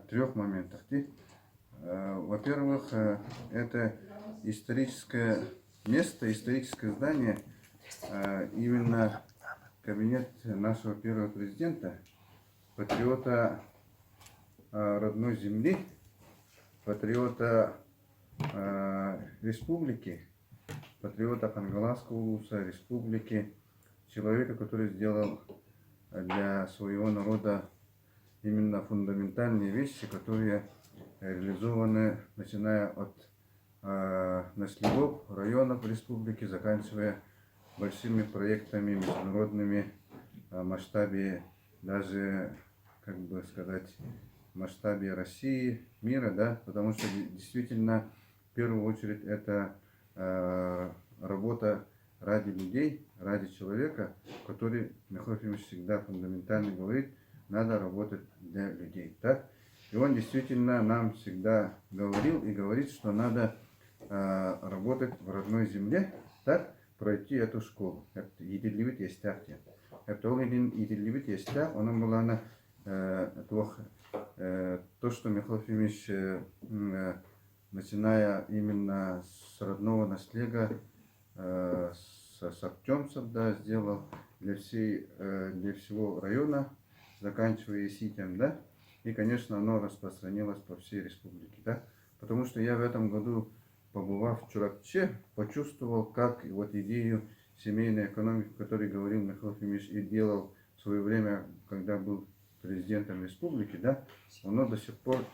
трех моментах. Во-первых, это историческое место, историческое здание, именно кабинет нашего первого президента, патриота родной земли, патриота республики, патриота Хангаласского улуса, республики, человека, который сделал для своего народа именно фундаментальные вещи, которые реализованы, начиная от наследов районов республики, заканчивая большими проектами международными в масштабе, даже, как бы сказать, в масштабе России, мира, да, потому что действительно, в первую очередь, это работа ради людей, ради человека, который, Михаил Ефимович всегда фундаментально говорит, надо работать для людей, так? И он действительно нам всегда говорил и говорит, что надо работать в родной земле, так, пройти эту школу. Это идеаливит естественно. Это он идеаливит естественно, он была то, что Михаил Ефимович, начиная именно с родного наследия, с артемцев, да, сделал для всего района, заканчивая Ситем, да, и, конечно, оно распространилось по всей республике, да, потому что я в этом году, побывав в Чурапче, почувствовал, как вот идею семейной экономики, о которой говорил Михаил Ефимович и делал в свое время, когда был президентом республики, да, оно до сих пор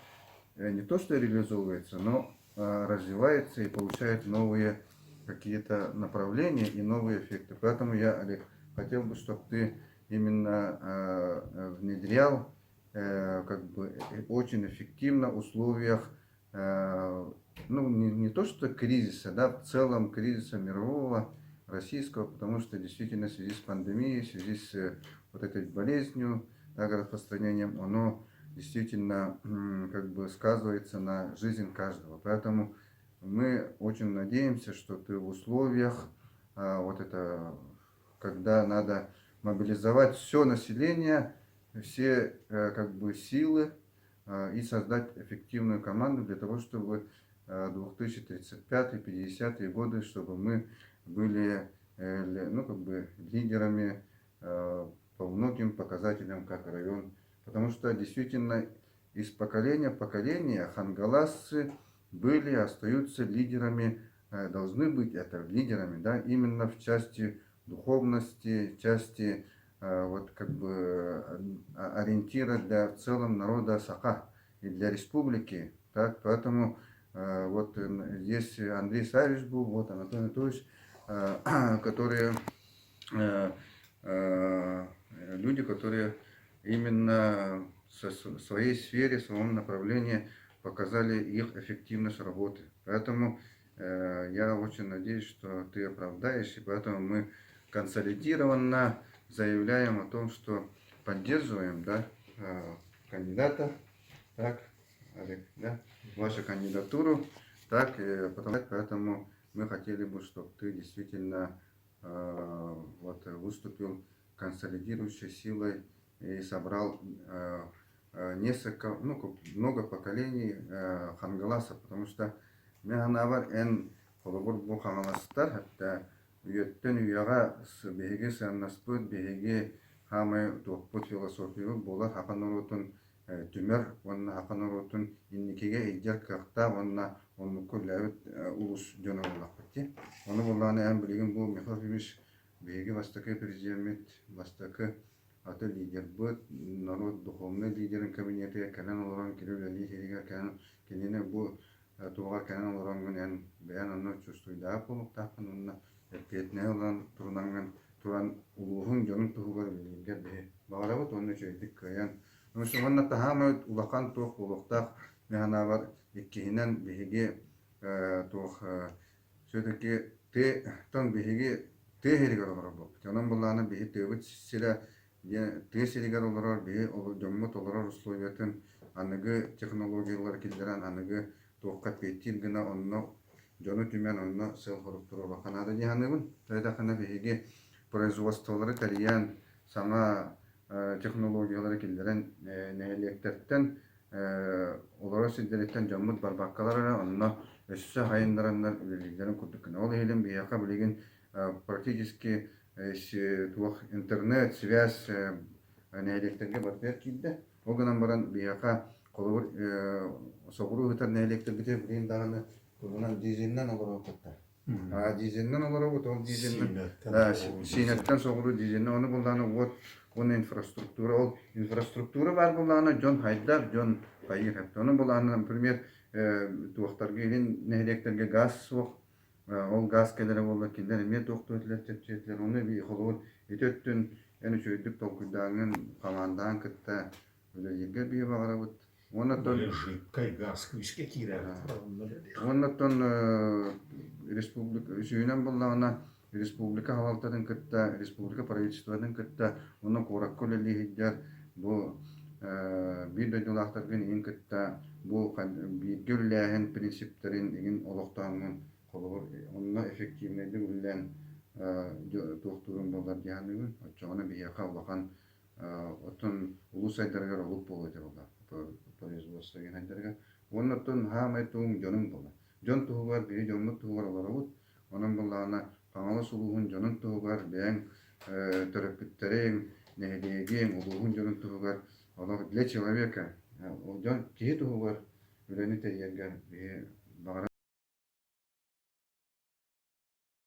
не то что реализовывается, но развивается и получает новые какие-то направления и новые эффекты. Поэтому я, Олег, хотел бы, чтобы ты именно внедрял как бы очень эффективно в условиях, ну, не то что кризиса, да, в целом кризиса мирового, российского, потому что действительно в связи с пандемией, в связи с вот этой болезнью, да, распространением, оно действительно как бы сказывается на жизнь каждого. Поэтому мы очень надеемся, что ты в условиях вот это, когда надо мобилизовать все население, все как бы силы и создать эффективную команду для того, чтобы 2035-50 годы, чтобы мы были ну, как бы лидерами по многим показателям как район. Потому что действительно из поколения в поколение хангаласцы были, остаются лидерами, должны быть это лидерами, да, именно в части духовности, части вот как бы ориентира для в целом народа Саха и для республики, так, поэтому вот здесь Андрей Савич был, вот Анатолий Анатольевич, которые люди, которые именно в своей сфере, в своем направлении показали их эффективность работы. Поэтому я очень надеюсь, что ты оправдаешь, и поэтому мы консолидированно заявляем о том, что поддерживаем, да, кандидата, так, Олег, да, вашу кандидатуру, так, поэтому мы хотели бы, чтобы ты действительно вот, выступил консолидирующей силой и собрал несколько, ну, много поколений хангаласов, потому что механавар эн холобур бу хангаластар, хатта үйөттөн үйяга беһиги саннаспыт беһиги хамы туоппут философию булар хақан урутун түмер онна хақан урутун инникеге эйдер кахта онна оннукку ләбит улус жоноллакпытти. Оны булланы әм билигин бу Михаил Ефимович беһиги бастакы президент бастакы аты лидер быт народ духовный лидерин кабинеты канан олорон кирилли хирига кан кинене бу туга канан олорон гын бәян анна чустуйда полук тахын онна петне олан турнанган туран улуһун жонун тугар билге бе багарабыт онны чөйдик каян онна тахамы улахан тух улуктах механавар иккиһинен беһиги тух все-таки те тон беһиги те херигер олорор бу жонун булланы беһи төбүт силе те сиригер олорор беһи жоммут олорор условиятын аныгы технологиялар килдерен аныгы туокка петтин гына онно жону түмен онно сыл хоруктурула канада диханыбын тойдахана беһиги производстволары тариян сама технологиялары килдерен нәһилектерттен Олара сиддереттен жаммыт барбаккалара онно өссө хайындараннар үлелигдерин курдуккана. Ол елин бияка билеген практически туох интернет, связь нәйлектерге бартер килде. Оганан баран бияка колобур соғуру хытар нәйлектерге билеген даганы курунан дизиннен олара окутта. Дизиннен олара окут, ол дизиннен синеттен соғуру дизиннен оны булданы вот он инфраструктура, ол инфраструктура бар буланы жон хайдар, жон хайыр хепті. Оны буланы, например, туақтарға елін нәйлектерге газ соқ, ол газ келері болды, келері мет оқты өтілер, тепчетлер, оны бей қолуыр етөттін, әні шөйдік толкүйдағын командаң кітті, егер бей бағара бұд. Жидкий газ күшке кирәк. Оннаттан республика сүйінен буллағына республика хавалтарын кітті, республика правительстводан кітті, оны қорак көлелі хиддер, бұл bir de dolaktargın en kıtta bu gölleğin prinsiplerin en olaqtağının kolur onunla efektivnedi ulan doktorun bolar diyanıgın açığına bir yaka olaqan otun ulus aydargar olup bolu eder ola производство genellerge onunla hametun jonun bola jon tuğu var biri jonut tuğu var olarabut onun bolana qanala suluğun jonun tuğu var ben terapitlerin nehedegen uluğun jonun tuğu var. Для человека, он киит угар, улените ягар,